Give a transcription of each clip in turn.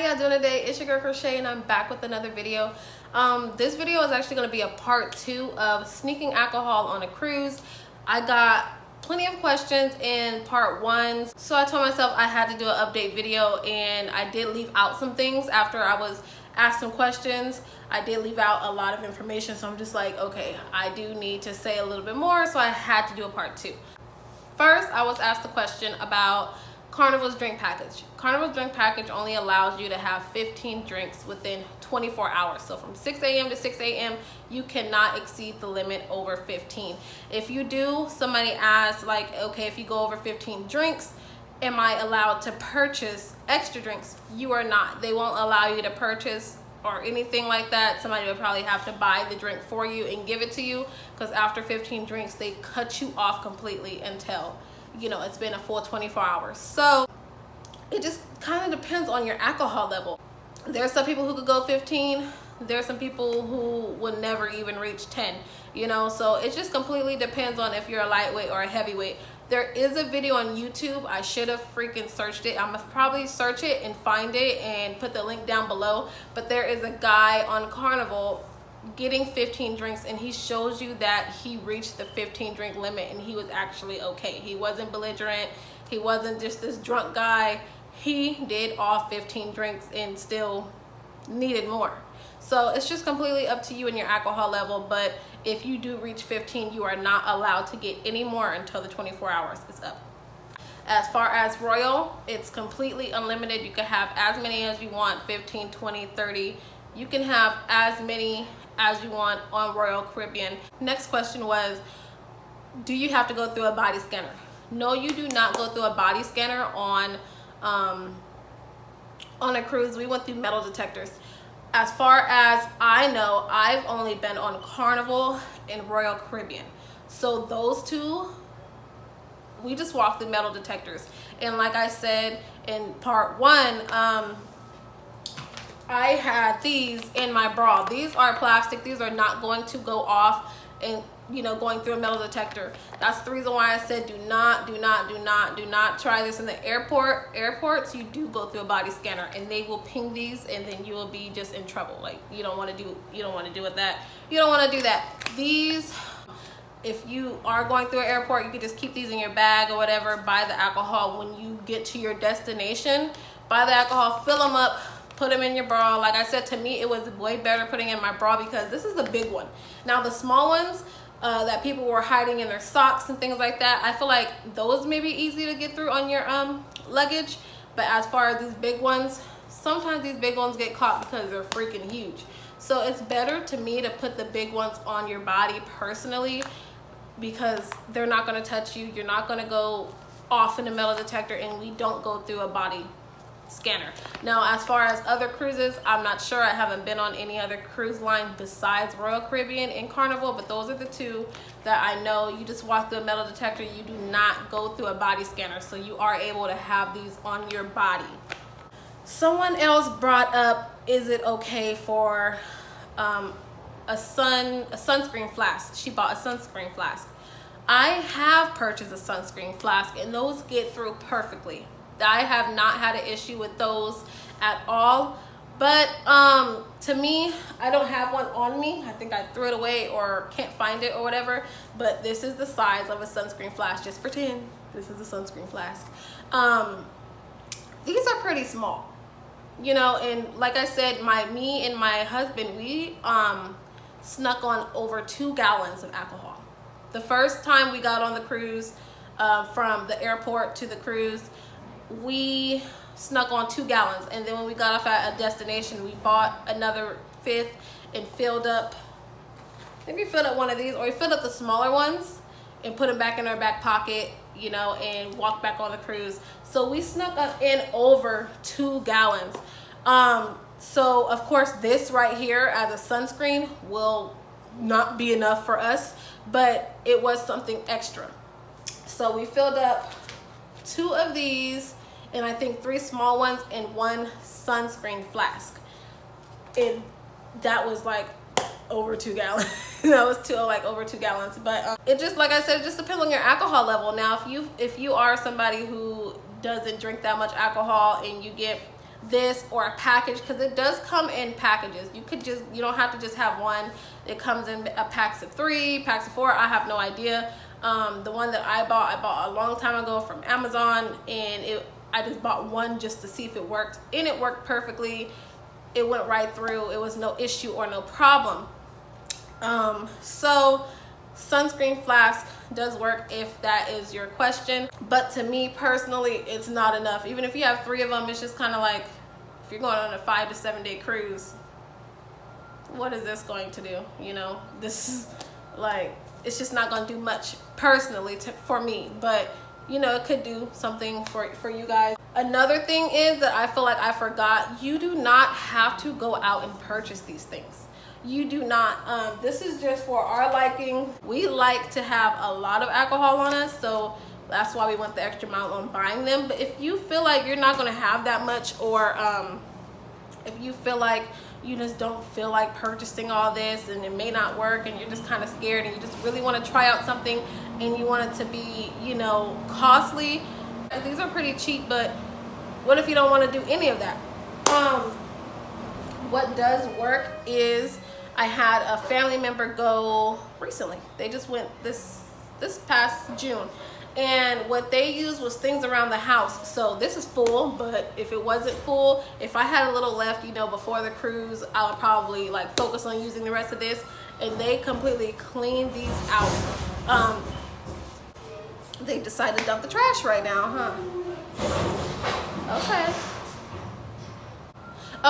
y'all doing today? It's your girl Crochet and I'm back with another video. This video is actually going to be a part 2 of sneaking alcohol on a cruise. I got plenty of questions in part 1, so I told myself I had to do an update video, and I did leave out some things after I was asked some questions. I did leave out a lot of information, so I'm just like, okay, I do need to say a little bit more, so I had to do a part 2. First, I was asked the question about Carnival's drink package. Carnival's drink package only allows you to have 15 drinks within 24 hours. So from 6 a.m. to 6 a.m., you cannot exceed the limit over 15. If you do, somebody asks like, okay, if you go over 15 drinks, am I allowed to purchase extra drinks? You are not. They won't allow you to purchase or anything like that. Somebody would probably have to buy the drink for you and give it to you, because after 15 drinks, they cut you off completely until, you know, it's been a full 24 hours. So it just kind of depends on your alcohol level. There's some people who could go 15. There's some people who would never even reach 10, you know, so it just completely depends on if you're a lightweight or a heavyweight. There is a video on YouTube. I should have freaking searched it. I'm gonna probably search it and find it and put the link down below. But there is a guy on Carnival getting 15 drinks, and he shows you that he reached the 15 drink limit and he was actually okay. He wasn't belligerent. He wasn't just this drunk guy. He did all 15 drinks and still needed more. So it's just completely up to you and your alcohol level. But if you do reach 15, you are not allowed to get any more until the 24 hours is up. As far as Royal, it's completely unlimited. You can have as many as you want, 15, 20, 30. You can have as many as you want on Royal Caribbean. Next question was, do you have to go through a body scanner? No, you do not go through a body scanner on a cruise. We went through metal detectors. As far as I know, I've only been on Carnival and Royal Caribbean. So those two, we just walked through metal detectors. And like I said in part 1, I had these in my bra. These are plastic. These are not going to go off and, you know, going through a metal detector. That's the reason why I said do not try this in the airport. Airports, you do go through a body scanner, and they will ping these, and then you will be just in trouble. Like, you don't want to do with that. You don't want to do that. These, if you are going through an airport, you can just keep these in your bag or whatever. Buy the alcohol when you get to your destination. Buy the alcohol, fill them up, put them in your bra. Like I said, to me, it was way better putting in my bra, because this is the big one. Now, the small ones that people were hiding in their socks and things like that, I feel like those may be easy to get through on your luggage. But as far as these big ones, sometimes these big ones get caught because they're freaking huge. So it's better to me to put the big ones on your body personally, because they're not going to touch you. You're not going to go off in a metal detector, and we don't go through a body scanner. Now, as far as other cruises, I'm not sure. I haven't been on any other cruise line besides Royal Caribbean and Carnival, but those are the two that I know. You just walk through a metal detector. You do not go through a body scanner, so you are able to have these on your body. Someone else brought up, is it okay for a sunscreen flask? She bought a sunscreen flask. I have purchased a sunscreen flask, and those get through perfectly. I have not had an issue with those at all. But to me, I don't have one on me. I think I threw it away or can't find it or whatever. But this is the size of a sunscreen flask. Just pretend this is a sunscreen flask. These are pretty small, you know. And like I said, me and my husband, we snuck on over 2 gallons of alcohol. The first time we got on the cruise, from the airport to the cruise, we snuck on 2 gallons, and then when we got off at a destination, we bought another 5th and filled up. Maybe filled up one of these, or we filled up the smaller ones and put them back in our back pocket, you know, and walked back on the cruise. So we snuck up in over 2 gallons. So of course, this right here as a sunscreen will not be enough for us, but it was something extra. So we filled up 2 of these, and I think 3 small ones, and 1 sunscreen flask. And that was like over 2 gallons. That was over 2 gallons. But it just, like I said, it just depends on your alcohol level. Now, if you are somebody who doesn't drink that much alcohol and you get this or a package, because it does come in packages. You don't have to just have one. It comes in a packs of 3, packs of 4. I have no idea. The one that I bought a long time ago from Amazon, and I just bought one just to see if it worked, and it worked perfectly. It went right through. It was no issue or no problem. So sunscreen flask does work if that is your question, but to me personally, it's not enough. Even if you have 3 of them, it's just kind of like, if you're going on a 5 to 7 day cruise, what is this going to do? You know, this is like, it's just not going to do much personally for me, but you know, it could do something for you guys. Another thing is that I feel like I forgot, you do not have to go out and purchase these things. You do not. This is just for our liking. We like to have a lot of alcohol on us, so that's why we went the extra mile on buying them. But if you feel like you're not going to have that much, or if you feel like you just don't feel like purchasing all this and it may not work, and you're just kind of scared and you just really want to try out something and you want it to be, you know, costly, these are pretty cheap. But what if you don't want to do any of that? What does work is, I had a family member go recently. They just went this past June, and what they used was things around the house. So this is full, but if it wasn't full, if I had a little left, you know, before the cruise, I would probably like focus on using the rest of this. And they completely cleaned these out. They decided to dump the trash right now, huh?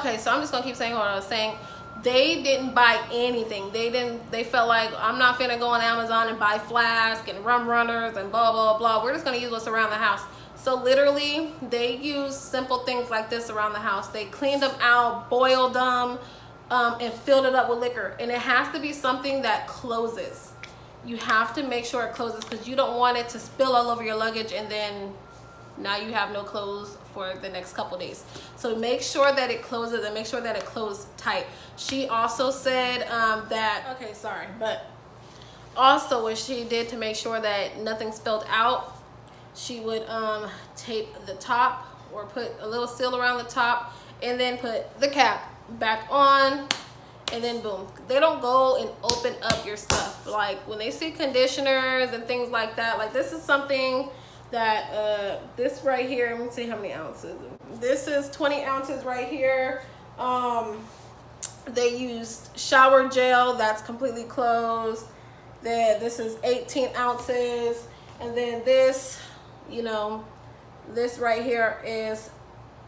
Okay, so I'm just gonna keep saying what I was saying. They didn't buy anything. They felt like, I'm not finna go on Amazon and buy flask and rum runners and blah, blah, blah. We're just gonna use what's around the house. So literally, they used simple things like this around the house. They cleaned them out, boiled them, and filled it up with liquor. And it has to be something that closes. You have to make sure it closes, because you don't want it to spill all over your luggage and then now you have no clothes for the next couple days. So make sure that it closes, and make sure that it closes tight. She also said but also what she did to make sure that nothing spilled out, she would tape the top, or put a little seal around the top, and then put the cap back on, and then boom. They don't go and open up your stuff. Like when they see conditioners and things like that, like this is something that this right here, let me see how many ounces. This is 20 ounces right here. They used shower gel that's completely closed. Then this is 18 ounces, and then this, you know, this right here is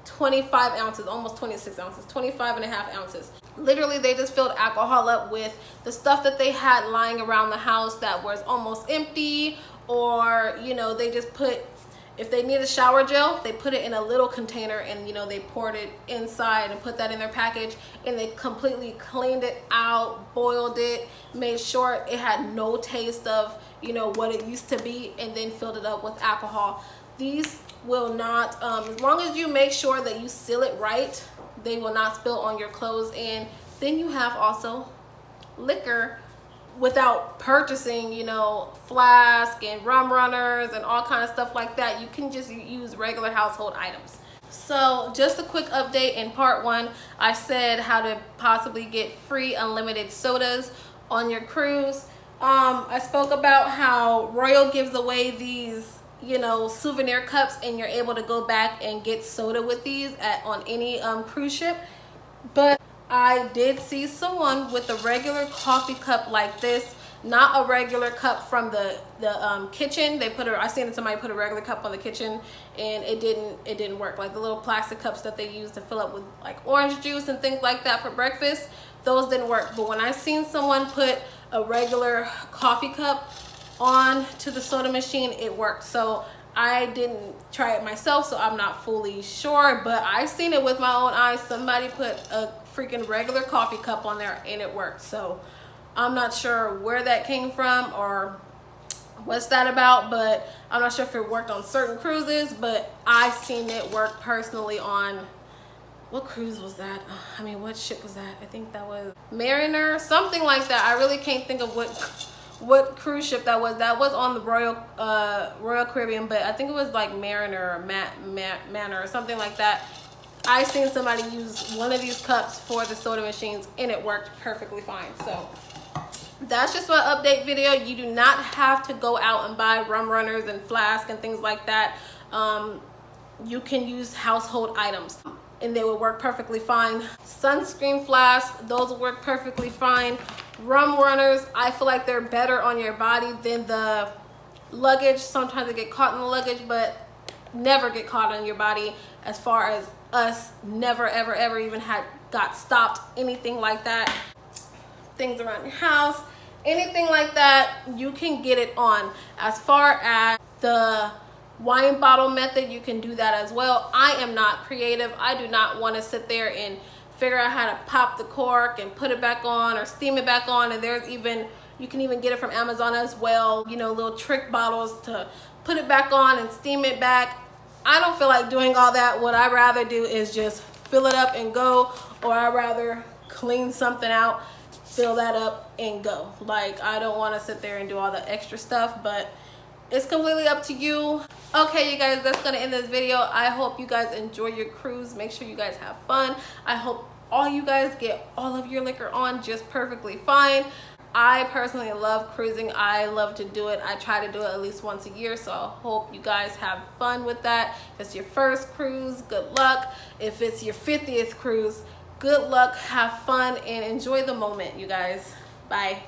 25 ounces, almost 26 ounces, 25 and a half ounces. Literally, they just filled alcohol up with the stuff that they had lying around the house that was almost empty, or, you know, they just put, if they need a shower gel, they put it in a little container, and, you know, they poured it inside and put that in their package, and they completely cleaned it out, boiled it, made sure it had no taste of, you know, what it used to be, and then filled it up with alcohol. These will not, as long as you make sure that you seal it right, they will not spill on your clothes. And then you have also liquor without purchasing, you know, flask and rum runners and all kind of stuff like that. You can just use regular household items. So just a quick update. In part 1, I said how to possibly get free unlimited sodas on your cruise. I spoke about how Royal gives away these, you know, souvenir cups, and you're able to go back and get soda with these on any cruise ship. But I did see someone with a regular coffee cup like this, not a regular cup from the kitchen. I seen somebody put a regular cup on the kitchen, and it didn't work. Like the little plastic cups that they use to fill up with like orange juice and things like that for breakfast, those didn't work. But when I seen someone put a regular coffee cup on to the soda machine, it worked. So I didn't try it myself, so I'm not fully sure, but I seen it with my own eyes. Somebody put a freaking regular coffee cup on there and it worked. So I'm not sure where that came from or what's that about, but I'm not sure if it worked on certain cruises, but I seen it work personally on, what cruise was that? I mean, what ship was that? I think that was Mariner, something like that. I really can't think of what cruise ship that was. That was on the Royal Caribbean, but I think it was like Mariner or Manor or something like that. I seen somebody use one of these cups for the soda machines and it worked perfectly fine. So that's just my update video. You do not have to go out and buy rum runners and flask and things like that. You can use household items and they will work perfectly fine. Sunscreen flask, those will work perfectly fine. Rum runners, I feel like they're better on your body than the luggage. Sometimes they get caught in the luggage, but never get caught on your body. As far as us, never ever ever even got stopped, anything like that. Things around your house, anything like that, you can get it on. As far as the wine bottle method, you can do that as well. I am not creative. I do not want to sit there and figure out how to pop the cork and put it back on or steam it back on. And there's even, you can even get it from Amazon as well, you know, little trick bottles to put it back on and steam it back. I don't feel like doing all that. What I'd rather do is just fill it up and go, or I'd rather clean something out, fill that up and go. Like, I don't want to sit there and do all the extra stuff, but it's completely up to you. Okay, you guys, that's gonna end this video. I hope you guys enjoy your cruise. Make sure you guys have fun. I hope all you guys get all of your liquor on just perfectly fine. I personally love cruising. I love to do it. I try to do it at least once a year, so I hope you guys have fun with that. If it's your first cruise, good luck. If it's your 50th cruise, good luck, have fun, and enjoy the moment, you guys. Bye.